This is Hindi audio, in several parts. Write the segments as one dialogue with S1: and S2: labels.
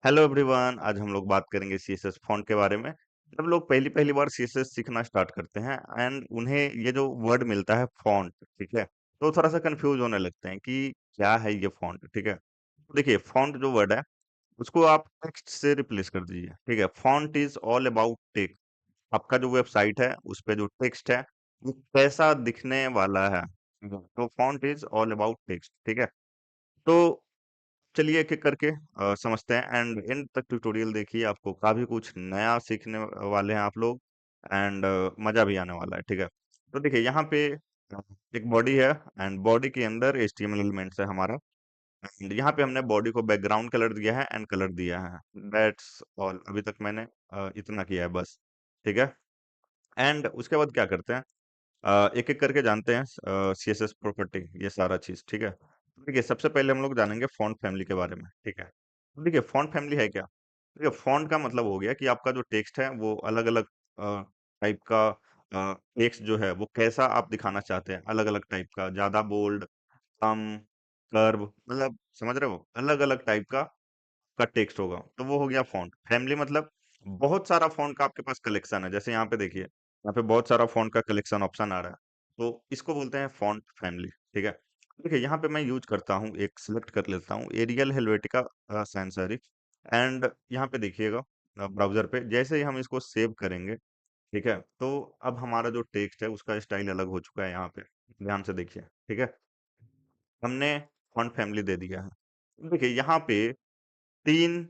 S1: हेलो एवरीवन, आज हम लोग बात करेंगे सीएसएस फॉन्ट के बारे में। जब लोग पहली पहली बार सीएसएस सीखना स्टार्ट करते हैं एंड उन्हें ये जो वर्ड मिलता है फॉन्ट, ठीक है, तो थोड़ा सा कंफ्यूज होने लगते हैं कि क्या है ये फॉन्ट। ठीक है, तो देखिए फॉन्ट जो वर्ड है उसको आप टेक्स्ट से रिप्लेस कर दीजिए। ठीक है, font is all about text. आपका जो वेबसाइट है उस पे जो टेक्स्ट है वो कैसा दिखने वाला है। तो font is all about text. ठीक है, तो चलिए एक-एक करके समझते हैं एंड एंड तक ट्यूटोरियल देखिए, आपको काफ़ी कुछ नया सीखने वाले हैं आप लोग एंड मज़ा भी आने वाला है, ठीक है? तो देखिए यहाँ पे एक बॉडी है एंड बॉडी के अंदर एचटीएमएल एलिमेंट्स है हमारा एंड यहाँ पे हमने बॉडी को बैकग्राउंड कलर दिया है एंड कलर दिया है। दैट्स ऑल, अभी तक मैंने इतना किया है बस, ठीक है? एंड उसके बाद क्या करते हैं, एक-एक करके जानते हैं सीएसएस प्रॉपर्टी, ये सारा चीज़, ठीक है? तो देखिए, सबसे पहले हम लोग जानेंगे फ़ॉन्ट फैमिली के बारे में, ठीक है? तो देखिए, फ़ॉन्ट फैमिली है क्या? देखिए, फ़ॉन्ट का मतलब हो गया कि आपका जो टेक्स्ट है, वो अलग-अलग टाइप का टेक्स्ट जो है, वो कैसा आप दिखाना चाहते हैं, अलग-अलग टाइप का, ज़्यादा बोल्ड, कम, कर्व, मतलब समझ रहे हो? अलग-अलग टाइप का टेक्स्ट होगा, तो वो हो गया फ़ॉन्ट। फैमिली मतलब बहुत सारा फ़ॉन्ट का आपके पास कलेक्शन है, जैसे यहाँ पे देखिए, यहाँ पे बहुत सारा फ़ॉन्ट का कलेक्शन ऑप्शन आ रहा है, तो इसको बोलते हैं फ़ॉन्ट फैमिली, ठीक है? देखिए, यहाँ पे मैं यूज़ करता हूँ, एक सिलेक्ट कर लेता हूँ, Arial Helvetica sans serif and यहाँ पे देखिएगा ब्राउज़र पे, जैसे ही हम इसको सेव करेंगे, ठीक है? तो अब हमारा जो टेक्स्ट है, उसका स्टाइल अलग हो चुका है यहाँ पे, ध्यान से देखिए, ठीक है? हमने फ़ॉन्ट फैमिली दे दिया है। देखिए, यहाँ पे 3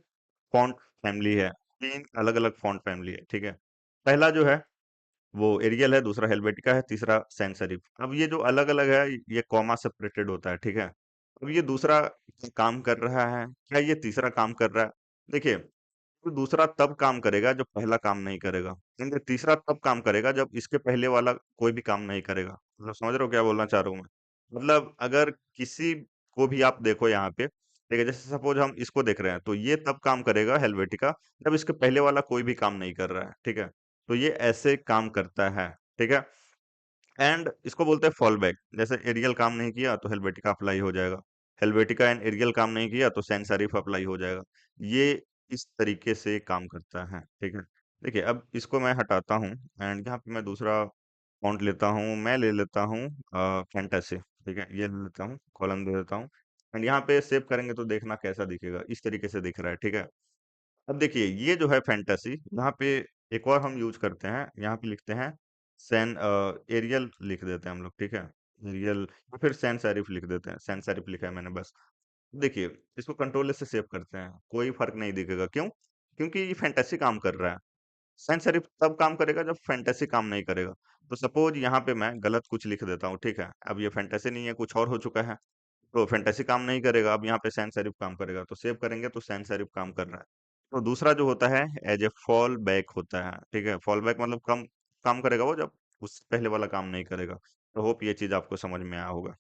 S1: फ़ॉन्ट फैमिली है, 3 अलग-अलग फ़ॉन्ट फैमिली है, ठीक है? पहला जो है वो एरियल है, दूसरा हेल्वेटिका है, तीसरा सैंस सेरिफ। अब ये जो अलग-अलग है, ये कॉमा सेपरेटेड होता है, ठीक है? अब ये दूसरा काम कर रहा है, क्या ये तीसरा काम कर रहा है? देखिए, तो दूसरा तब काम करेगा जब पहला काम नहीं करेगा। लेकिन तीसरा तब काम करेगा जब इसके पहले वाला कोई भी काम नहीं करेगा। मतलब समझ रहे हो क्या बोलना चाह रहा हूँ मैं? मतलब अगर किसी को भी आप देखो यहाँ पे, ठीक है? जैसे सपोज़ हम इसको देख रहे हैं, तो ये तब काम करेगा हेल्वेटिका जब इसके पहले वाला कोई भी काम नहीं कर रहा है, ठीक है? तो ये ऐसे काम करता है, ठीक है? एंड इसको बोलते हैं फॉल बैक। जैसे एरियल काम नहीं किया तो हेल्वेटिका अप्लाई हो जाएगा। हेल्वेटिका एंड एरियल काम नहीं किया तो सैंस सेरिफ अप्लाई हो जाएगा। ये इस तरीके से काम करता है, ठीक है? देखिए अब इसको मैं हटाता हूँ एंड यहाँ पे मैं दूसरा फ़ॉन्ट लेता हूँ, मैं ले लेता हूँ फैंटेसी, ठीक है? ये ले लेता हूँ, कॉलन दे देता हूँ एंड यहाँ पे सेव करेंगे तो देखना कैसा दिखेगा, इस तरीके से दिख रहा है, ठीक है? अब देखिए ये जो है फैंटेसी, यहाँ पे एक और हम यूज़ करते हैं, यहाँ पे लिखते हैं एरियल लिख देते हैं हम लोग, ठीक है? एरियल या फिर सैंस सेरिफ लिख देते हैं, सैंस सेरिफ लिखा है मैंने बस। देखिए, इसको कंट्रोल एस से सेव करते हैं, कोई फ़र्क नहीं दिखेगा, क्यों? क्योंकि ये फैंटेसी काम कर रहा है। सैंस सेरिफ तब काम करेगा जब फैंटेसी काम नहीं करेगा। तो सपोज़ यहाँ पे मैं गलत कुछ लिख देता हूँ, ठीक है? अब ये फैंटेसी नहीं है, कुछ और हो चुका है, तो फैंटेसी काम नहीं करेगा, अब यहाँ पे सैंस सेरिफ काम करेगा, तो सेव करेंगे तो सैंस सेरिफ काम कर रहा है। तो दूसरा जो होता है एज़ ए फॉल बैक होता है, ठीक है? फॉल बैक मतलब कम काम करेगा वो जब उससे पहले वाला काम नहीं करेगा। तो होप ये चीज़ आपको समझ में आया होगा।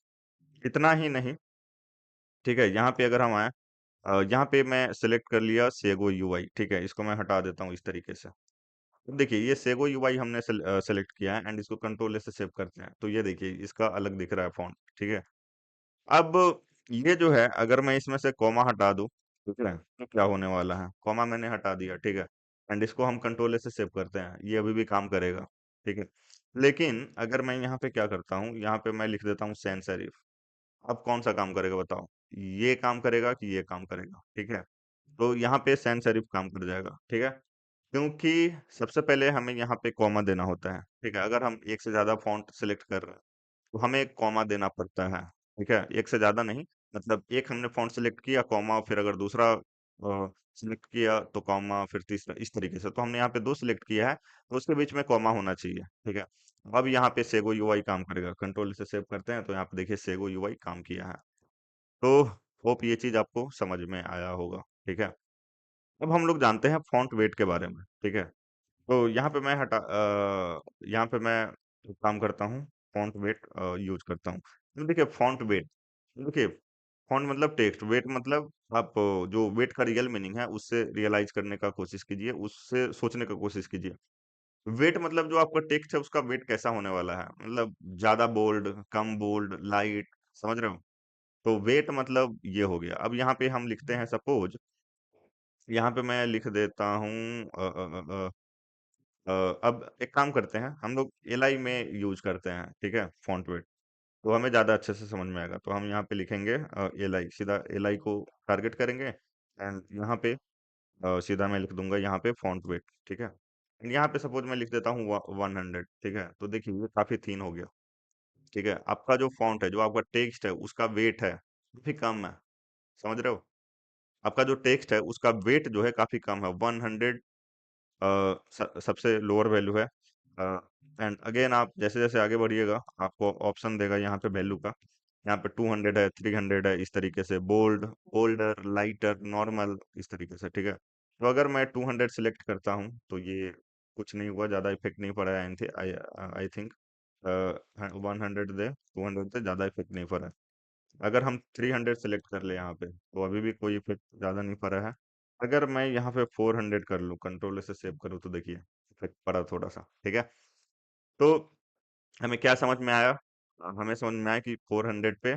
S1: इतना ही नहीं, ठीक है? यहाँ पे अगर हम आएँ यहाँ पे मैं सेलेक्ट कर लिया सेगो यूआई, ठीक है? इसको मैं हटा देता हूँ इस तरीके से। अब देखिए ये सेगो यूआई हमने सेलेक्ट किया है एंड इसको कंट्रोल एस से सेव करते हैं। तो ये देखिए इसका अलग दिख रहा है फ़ॉन्ट, ठीक है? अब ये जो है अगर मैं इसमें से कॉमा हटा दूँ, ठीक है? तो क्या होने वाला है? कॉमा मैंने हटा दिया, ठीक है? एंड इसको हम कंट्रोल एस से सेव करते हैं, ये अभी भी काम करेगा, ठीक है? लेकिन अगर मैं यहाँ पे क्या करता हूँ, यहाँ पे मैं लिख देता हूँ सैंस सेरिफ। अब कौन-सा काम करेगा बताओ? ये काम करेगा कि ये काम करेगा, ठीक है? तो यहाँ पे सैंस सेरिफ काम कर जाएगा, ठीक है? क्योंकि सबसे पहले हमें यहाँ पे कॉमा देना होता है, ठीक है? अगर हम एक से ज़्यादा फ़ॉन्ट सेलेक्ट कर रहे हैं तो हमें एक कॉमा देना पड़ता है, ठीक है? एक से ज़्यादा नहीं, मतलब एक हमने फ़ॉन्ट सेलेक्ट किया कॉमा फिर अगर दूसरा सेलेक्ट किया तो कॉमा फिर तीसरा, इस तरीके से। तो हमने यहाँ पे 2 सेलेक्ट किया है, तो उसके बीच में कॉमा होना चाहिए, ठीक है? अब यहाँ पे सेगो यूआई काम करेगा, कंट्रोल से सेव करते हैं तो यहाँ पे देखिए सेगो यूआई काम किया है। तो होप ये चीज़ आपको समझ में आया होगा, ठीक है? अब हम लोग जानते हैं फ़ॉन्ट वेट के बारे में, ठीक है? तो यहाँ पे मैं एक काम करता हूँ, फ़ॉन्ट वेट यूज़ करता हूँ। तो देखिए फ़ॉन्ट वेट, देखिए फ़ॉन्ट मतलब टेक्स्ट, वेट मतलब आप जो वेट का रियल मीनिंग है उससे रियलाइज़ करने का कोशिश कीजिए, उससे सोचने का कोशिश कीजिए। वेट मतलब जो आपका टेक्स्ट है उसका वेट कैसा होने वाला है? मतलब ज़्यादा बोल्ड, कम बोल्ड, लाइट, समझ रहे हो? तो वेट मतलब ये हो गया। अब यहाँ पे हम लिखते हैं सपोज़ यहाँ पे मैं लिख देता हूँ अब एक काम करते हैं, हम लोग एलआई में यूज करते हैं, ठीक है, फॉन्ट वेट। तो हमें ज़्यादा अच्छे से समझ में आएगा। तो हम यहाँ पे लिखेंगे एलआई, सीधा एलआई को टारगेट करेंगे एंड यहाँ पे सीधा मैं लिख दूंगा यहाँ पे फॉन्ट वेट, ठीक है। And यहाँ पे सपोज मैं लिख देता हूँ 100, ठीक है। तो देखिए ये काफी थीन हो गया, ठीक है। आपका जो फॉन्ट है, जो आपका टेक्स्ट है, उसका वेट है काफी कम है, समझ रहे हो। आपका जो टेक्स्ट है उसका वेट जो है काफी कम है, 100 सबसे लोअर वैल्यू है। एंड अगेन आप जैसे जैसे आगे बढ़िएगा आपको ऑप्शन देगा यहाँ पे वैल्यू का। यहाँ पे 200 है, 300 है, इस तरीके से बोल्ड, बोल्डर, लाइटर, नॉर्मल, इस तरीके से, ठीक है। तो अगर मैं 200 सिलेक्ट करता हूँ तो ये कुछ नहीं हुआ, ज़्यादा इफेक्ट नहीं पड़ा है। आई आई थिंक 100 दे, 200 से ज़्यादा इफेक्ट नहीं पड़ा है। अगर हम 300 सेलेक्ट कर ले यहाँ पे तो अभी भी कोई इफेक्ट ज़्यादा नहीं पड़ा है। अगर मैं यहाँ पे 400 कर लूँ, कंट्रोल से सेव करूँ, तो देखिए इफेक्ट पड़ा थोड़ा सा, ठीक है। तो हमें क्या समझ में आया? हमें समझ में आया कि 400 पे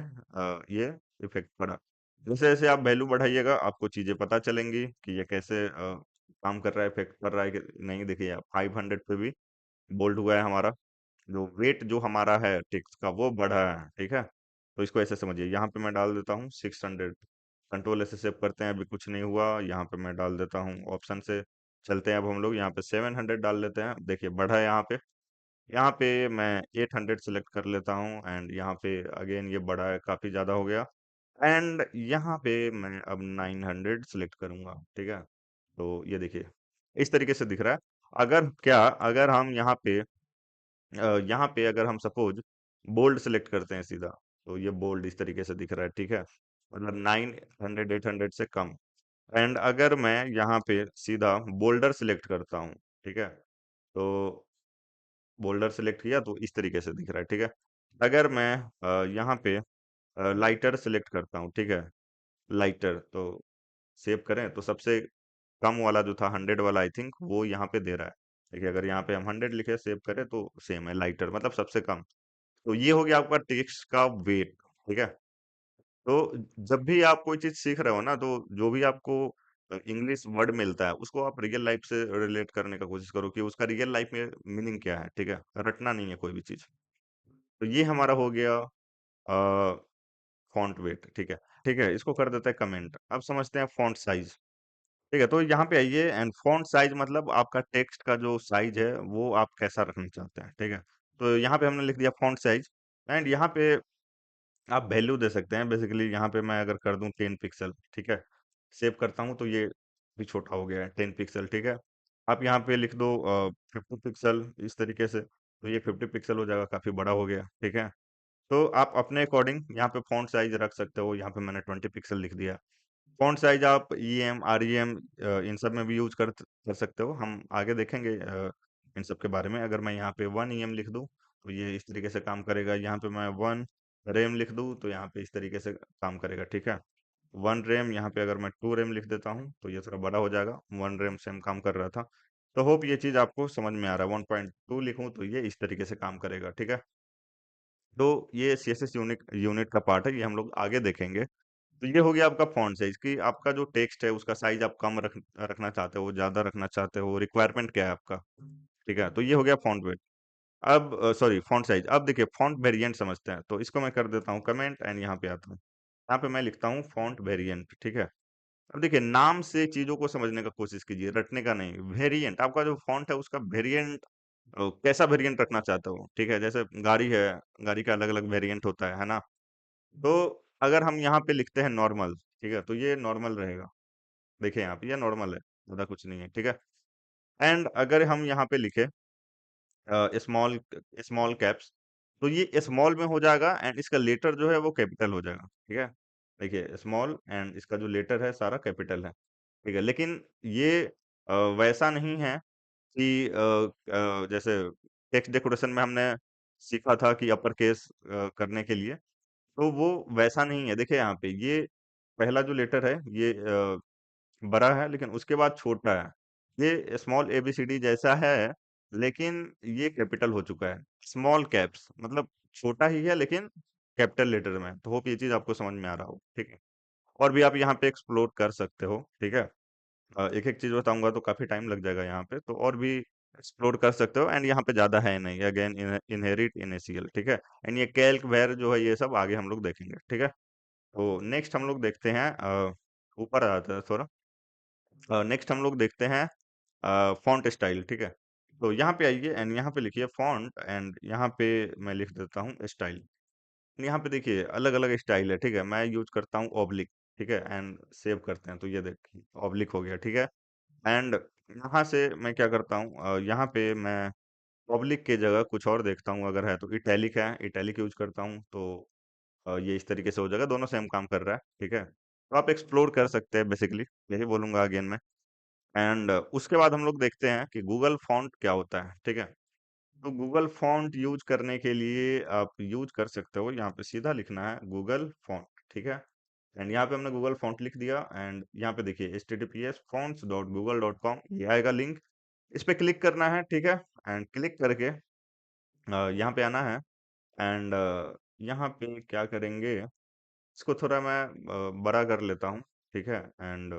S1: ये इफेक्ट पड़ा। जैसे जैसे आप वैल्यू बढ़ाइएगा आपको चीजें पता चलेंगी कि ये कैसे काम कर रहा है, इफेक्ट कर रहा है कि नहीं। देखिए 500 पे भी बोल्ड हुआ है हमारा, जो वेट जो हमारा है टेक्स्ट का वो बढ़ा है, ठीक है। तो इसको ऐसे समझिए, यहाँ पे मैं डाल देता हूँ 600, कंट्रोल ऐसे सेव करते हैं, अभी कुछ नहीं हुआ। यहाँ पे मैं डाल देता हूँ ऑप्शन से, चलते हैं अब हम लोग यहाँ पे 700 डाल लेते हैं, देखिए बढ़ा है यहाँ पे। यहाँ पे मैं 800 सेलेक्ट कर लेता हूँ एंड यहाँ पे अगेन ये बढ़ा है, काफी ज्यादा हो गया। एंड यहाँ पे मैं अब 900 सेलेक्ट करूंगा, ठीक है। तो ये देखिए इस तरीके से दिख रहा है। अगर हम यहाँ पे अगर हम सपोज बोल्ड सेलेक्ट करते हैं सीधा, तो ये बोल्ड इस तरीके से दिख रहा है, ठीक है, मतलब 900 800 से कम। एंड अगर मैं यहाँ पे सीधा बोल्डर सेलेक्ट करता हूँ, ठीक है, तो बोल्डर सेलेक्ट किया तो इस तरीके से दिख रहा है, ठीक है। अगर मैं यहाँ पे लाइटर सेलेक्ट करता हूँ, ठीक है, लाइटर, तो सेव करें तो सबसे कम वाला जो था 100 वाला, आई थिंक वो यहाँ पे दे रहा है। देखिए अगर यहाँ पे हम 100 लिखे सेव करें तो सेम है, लाइटर मतलब सबसे कम। तो ये हो गया आपका टेक्स्ट का वेट, ठीक है। तो जब भी आप कोई चीज सीख रहे हो ना, तो जो भी आपको इंग्लिश वर्ड मिलता है उसको आप रियल लाइफ से रिलेट करने का कोशिश करो कि उसका रियल लाइफ में मीनिंग क्या है, ठीक है। रटना नहीं है कोई भी चीज। तो ये हमारा हो गया फॉन्ट वेट, ठीक है। ठीक है, इसको कर देते हैं कमेंट। अब समझते हैं फॉन्ट साइज, ठीक है। तो यहाँ पे आइए, एंड फॉन्ट साइज मतलब आपका टेक्स्ट का जो साइज है वो आप कैसा रखना चाहते हैं, ठीक है। तो यहाँ पे हमने लिख दिया फॉन्ट साइज एंड यहाँ पे आप वैल्यू दे सकते हैं। बेसिकली यहाँ पे मैं अगर कर दूं 10 पिक्सल, ठीक है, सेव करता हूँ तो ये भी छोटा हो गया है, 10 पिक्सल, ठीक है। आप यहाँ पे लिख दो 50 पिक्सल, इस तरीके से, तो ये 50 पिक्सल हो जाएगा, काफी बड़ा हो गया, ठीक है। तो आप अपने अकॉर्डिंग यहाँ पे फॉन्ट साइज रख सकते हो। यहाँ पे मैंने 20 पिक्सल लिख दिया। फॉन्ट साइज आप E M, R E M, इन सब में भी यूज कर सकते हो, हम आगे देखेंगे इन सब के बारे में। अगर मैं यहाँ पे 1 EM लिख दूँ तो ये इस तरीके से काम करेगा। यहाँ पे मैं 1 रेम लिख दूँ तो यहाँ पे इस तरीके से काम करेगा, ठीक है। 1 रेम, यहाँ पे अगर मैं 2 रेम लिख देता हूँ तो ये थोड़ा बड़ा हो जाएगा, 1 रेम सेम काम कर रहा था। तो होप ये चीज आपको समझ में आ रहा है। 1.2 लिखूँ तो ये इस तरीके से काम करेगा, ठीक है। तो ये CSS यूनिट यूनिट का पार्ट है, ये हम लोग आगे देखेंगे। तो ये हो गया आपका फॉन्ट साइज कि आपका जो टेक्स्ट है उसका साइज आप कम रखना चाहते हो, ज्यादा रखना चाहते हो, रिक्वायरमेंट क्या है आपका, ठीक है। तो ये हो गया फॉन्ट वेट। अब सॉरी, फॉन्ट साइज। अब देखिए फॉन्ट वेरिएंट समझते हैं, तो इसको मैं कर देता हूँ कमेंट एंड यहाँ पे आता हूँ। यहाँ पे मैं लिखता हूँ फॉन्ट वेरिएंट, ठीक है। अब देखिए नाम से चीजों को समझने का कोशिश कीजिए, रटने का नहीं। वेरिएंट, आपका जो फॉन्ट है उसका वेरिएंट, कैसा वेरिएंट रखना चाहते हो, ठीक है। जैसे गाड़ी है, गाड़ी का अलग अलग वेरिएंट होता है ना। तो अगर हम यहाँ पे लिखते हैं नॉर्मल, ठीक है, तो ये नॉर्मल रहेगा। देखिए यहाँ पे ये नॉर्मल है, ज्यादा कुछ नहीं है, ठीक है। एंड अगर हम यहाँ पे लिखे स्मॉल स्मॉल कैप्स, तो ये स्मॉल में हो जाएगा एंड इसका लेटर जो है वो कैपिटल हो जाएगा, ठीक है। देखिए स्मॉल एंड इसका जो लेटर है सारा कैपिटल है, ठीक है। लेकिन ये वैसा नहीं है कि जैसे टेक्स्ट डेकोरेशन में हमने सीखा था कि अपर केस करने के लिए, तो वो वैसा नहीं है। देखिए यहाँ पे ये पहला जो लेटर है ये बड़ा है लेकिन उसके बाद छोटा है। ये स्मॉल एबीसीडी जैसा है लेकिन ये कैपिटल हो चुका है। स्मॉल कैप्स मतलब छोटा ही है लेकिन कैपिटल लेटर में। तो होप ये चीज आपको समझ में आ रहा हो, ठीक है। और भी आप यहाँ पे एक्सप्लोर कर सकते हो, ठीक है। एक-एक चीज़ बताऊँगा तो काफ़ी टाइम लग जाएगा यहाँ पे, तो और भी एक्सप्लोर कर सकते हो एंड यहाँ पे ज़्यादा है नहीं, अगेन इनहेरिट, इनिशियल, ठीक है? एंड ये कैल्क, var जो है ये सब आगे हम लोग देखेंगे, ठीक है? तो नेक्स्ट हम लोग देखते हैं ऊपर आ जाते हैं थोड़ा। नेक्स्ट हम लोग देखते हैं फ़ॉन्ट स्टाइल, ठीक है? तो यहाँ पे आइए एंड यहाँ पे लिखिए फ़ॉन्ट एंड यहाँ पे मैं लिख देता हूँ स्टाइल। यहाँ पे देखिए अलग-अलग स्टाइल है, ठीक है? मैं यूज़ करता हूँ ऑब्लिक, ठीक है? एंड सेव करते हैं तो ये देखिए ऑब्लिक हो गया, ठीक है? एंड यहाँ से मैं क्या करता हूँ यहाँ पे मैं ऑब्लिक की जगह कुछ और देखता हूँ अगर है तो इटैलिक है, इटैलिक यूज़ करता हूँ तो ये इस तरीके से हो जाएगा, दोनों सेम काम कर रहा है, ठीक है? तो आप एक्सप्लोर कर सकते हैं बेसिकली, यही बोलूँगा अगेन मैं। एंड उसके बाद हम लोग देखते हैं कि गूगल फ़ॉन्ट क्या होता है, ठीक है? तो गूगल फ़ॉन्ट यूज़ करने के लिए आप यूज़ कर सकते हो, यहाँ पे सीधा लिखना है गूगल फ़ॉन्ट, ठीक है? एंड यहाँ पे हमने गूगल फ़ॉन्ट लिख दिया एंड यहाँ पे देखिए https://fonts.google.com ये आएगा लिंक, इस पे क्लिक करना है, ठीक है? एंड क्लिक करके यहाँ पे आना है एंड यहाँ पे क्या करेंगे, इसको थोड़ा मैं बड़ा कर लेता हूँ, ठीक है? एंड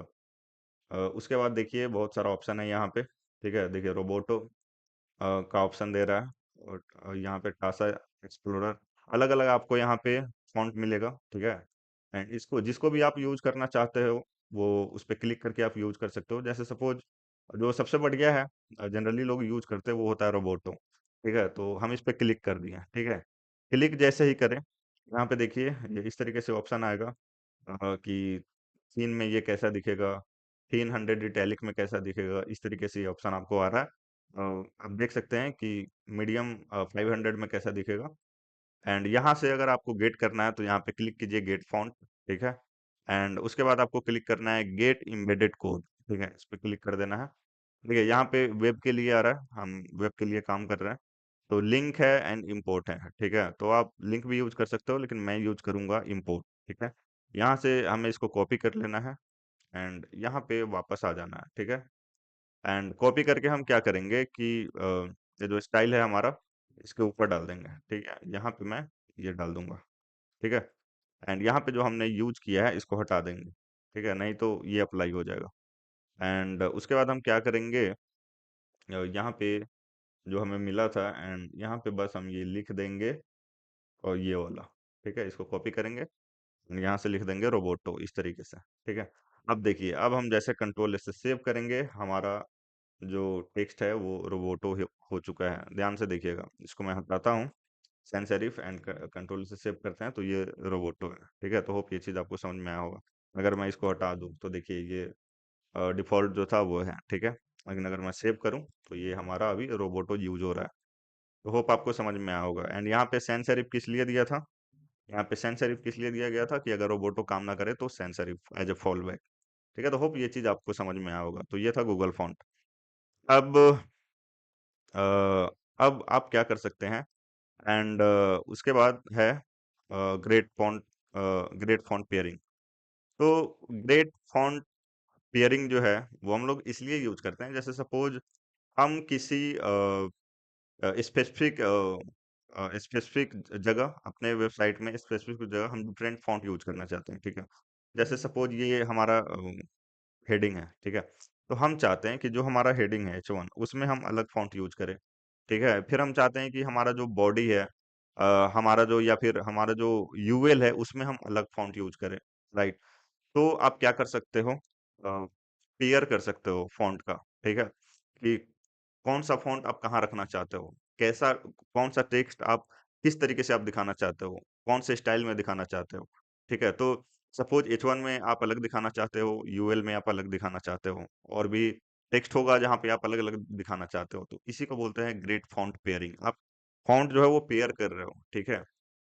S1: उसके बाद देखिए बहुत सारा ऑप्शन है यहाँ पे, ठीक है? देखिए रोबोटो का ऑप्शन दे रहा है और यहाँ पे टासा एक्सप्लोरर अलग-अलग आपको यहाँ पे फ़ॉन्ट मिलेगा, ठीक है? एंड इसको जिसको भी आप यूज़ करना चाहते हो, वो उस पे क्लिक करके आप यूज़ कर सकते हो। जैसे सपोज़ जो सबसे बढ़िया है जनरली लोग यूज़ करते हैं वो होता है रोबोटो, ठीक है? तो हम इस पे क्लिक कर दिए, ठीक है? क्लिक जैसे ही करें, यहाँ पे देखिए ये इस तरीके से ऑप्शन आएगा कि सीन में ये कैसा दिखेगा, 300 इटैलिक में कैसा दिखेगा, इस तरीके से ये ऑप्शन आपको आ रहा है। आप देख सकते हैं कि मीडियम 500 में कैसा दिखेगा एंड यहाँ से अगर आपको गेट करना है तो यहाँ पे क्लिक कीजिए गेट फ़ॉन्ट, ठीक है? एंड उसके बाद आपको क्लिक करना है गेट एम्बेडेड कोड, ठीक है? इस पे क्लिक कर देना है। देखिए यहाँ पे वेब के लिए आ रहा है, हम वेब के लिए काम कर रहे हैं। तो लिंक है एंड इम्पोर्ट है, ठीक है? तो आप लिंक भी यूज़ कर सकते हो लेकिन मैं यूज़ करूँगा इम्पोर्ट, ठीक है? यहाँ से हमें इसको कॉपी कर लेना है एंड यहाँ पे वापस आ जाना है, ठीक है? एंड कॉपी करके हम क्या करेंगे कि ये जो स्टाइल है हमारा, इसके ऊपर डाल देंगे, ठीक है? यहाँ पे मैं ये डाल दूँगा, ठीक है? एंड यहाँ पे जो हमने यूज़ किया है, इसको हटा देंगे, ठीक है? नहीं तो ये अप्लाई हो जाएगा। एंड उसके बाद हम क्या करेंगे यहाँ पे जो हमें मिला था एंड यहाँ पे बस हम ये लिख देंगे और ये वाला, ठीक है? इसको कॉपी करेंगे, यहाँ से लिख देंगे रोबोटो इस तरीके से, ठीक है? अब देखिए, अब हम जैसे कंट्रोल से सेव करेंगे, हमारा जो टेक्स्ट है वो रोबोटो हो चुका है। ध्यान से देखिएगा, इसको मैं हटाता हूँ, सैंस सेरिफ एंड कंट्रोल से सेव करते हैं तो ये रोबोटो है, ठीक है? तो होप ये चीज़ आपको समझ में आया होगा। अगर मैं इसको हटा दूँ तो देखिए ये डिफ़ॉल्ट जो था वो है, ठीक है? लेकिन अगर मैं सेव करूँ तो ये हमारा अभी रोबोटो यूज़ हो रहा है। तो होप आपको समझ में आया होगा एंड यहाँ पे सैंस सेरिफ किस लिए दिया था? यहाँ पे सैंस सेरिफ किस लिए दिया गया था कि अगर रोबोटो काम ना करे तो sans serif as a fallback, ठीक है? तो होप ये चीज़ आपको समझ में आया होगा। तो ये था गूगल फ़ॉन्ट। अब अ, अब आप क्या कर सकते हैं एंड उसके बाद है ग्रेट फ़ॉन्ट पेयरिंग। तो ग्रेट फ़ॉन्ट पेयरिंग जो है वो हम लोग इसलिए यूज़ करते हैं जैसे सपोज़ हम किसी स्पेसिफ़िक जगह अपने वेबसाइट में स्पेसिफ़िक जगह हम डिफरेंट फ़ॉन्ट यूज़ करना चाहते हैं, ठीक है? जैसे सपोज़ ये हमारा हेडिंग है, ठीक है? तो हम चाहते हैं कि जो हमारा हेडिंग है H1 उसमें हम अलग फ़ॉन्ट यूज़ करें, ठीक है? फिर हम चाहते हैं कि हमारा जो बॉडी है हमारा जो या फिर हमारा जो यूएल है उसमें हम अलग फ़ॉन्ट यूज़ करें, राइट? तो आप क्या कर सकते हो पेयर कर सकते हो फ़ॉन्ट का, ठीक है? कि कौन-सा फ़ॉन्ट आप कहाँ रखना चाहते हो? कैसा कौन-सा टेक्स्ट आप किस तरीके से आप दिखाना चाहते हो? कौन से स्टाइल में दिखाना चाहते हो? ठीक है? तो सपोज़ H1 में आप अलग दिखाना चाहते हो, यूएल में आप अलग दिखाना चाहते हो और भी टेक्स्ट होगा जहाँ पे आप अलग-अलग दिखाना चाहते हो। तो इसी को बोलते हैं ग्रेट फ़ॉन्ट पेयरिंग। आप फ़ॉन्ट जो है वो पेयर कर रहे हो, ठीक है?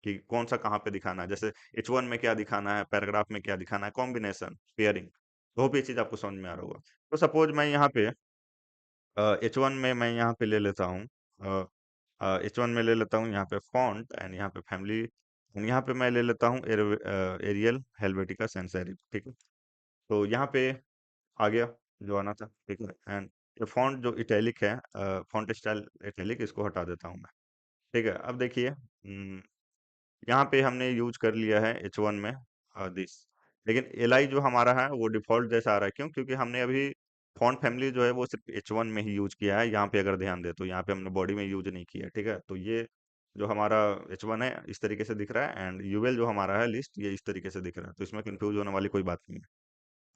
S1: कि कौन-सा कहाँ पे दिखाना है। जैसे H1 में क्या दिखाना है, पैराग्राफ में क्या दिखाना है, कॉम्बिनेशन, पेयरिंग। तो होप ये चीज़ आपको समझ में आ रहा होगा। तो सपोज़ मैं यहाँ पे H1 में मैं यहाँ पे ले लेता हूँ H1 में ले लेता हूँ यहाँ पे फ़ॉन्ट एंड यहाँ पे फैमिली एंड यहाँ पे मैं ले लेता हूँ एरियल हेल्वेटिका सैंस सेरिफ, ठीक है? तो यहाँ पे आ गया जो आना था, ठीक है? एंड ये फ़ॉन्ट जो इटैलिक है फ़ॉन्ट स्टाइल इटैलिक इसको हटा देता हूँ मैं, ठीक है? अब देखिए यहाँ पे हमने यूज़ कर लिया है H1 में दिस लेकिन एलआई जो हमारा है वो डिफ़ॉल्ट जैसा आ रहा है क्यों? क्योंकि हमने अभी फ़ॉन्ट फैमिली जो है वो सिर्फ़ H1 में ही यूज़ किया है, यहाँ पे अगर ध्यान दें तो यहाँ पे हमने बॉडी में यूज़ नहीं किया है, ठीक है? तो ये जो हमारा H1 है इस तरीके से दिख रहा है एंड यूएल जो हमारा है लिस्ट ये इस तरीके से दिख रहा है, तो इसमें कन्फ्यूज़ होने वाली कोई बात नहीं है।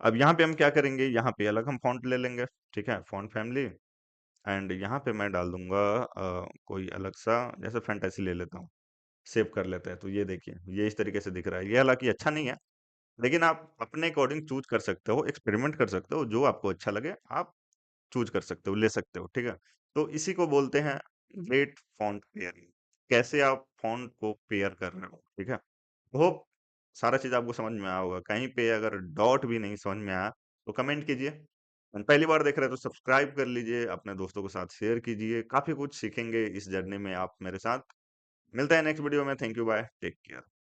S1: अब यहाँ पे हम क्या करेंगे, यहाँ पे अलग हम फ़ॉन्ट ले लेंगे, ठीक है? फ़ॉन्ट फैमिली एंड यहाँ पे मैं डाल दूँगा कोई अलग-सा जैसे फैंटेसी ले लेता हूँ, सेव कर लेते हैं, तो ये देखिए, ये इस तरीके से दिख रहा है। ये हालाँकि अच्छा नहीं है, लेकिन आप अपने अकॉर्डिंग चूज़ कर सकते हो, एक्सपेरिमेंट कर सकते हो, जो आपको अच्छा लगे आप चूज़ कर सकते हो, ले सकते हो, ठीक है? तो इसी को बोलते हैं ग्रेट फ़ॉन्ट पेयरिंग। कैसे आप फ़ॉन्ट को पेयर कर रहे हो, ठीक है? होप सारा चीज़ आपको समझ में आया होगा। कहीं पे अगर डॉट भी नहीं समझ में आया, तो कमेंट कीजिए। पहली बार देख रहे हैं तो सब्सक्राइब कर लीजिए, अपने दोस्तों के साथ शेयर कीजिए। काफ़ी कुछ सीखेंगे इस जर्नी में आप मेरे साथ। मिलते हैं नेक्स्ट वीडियो में। Thank you, bye, take care.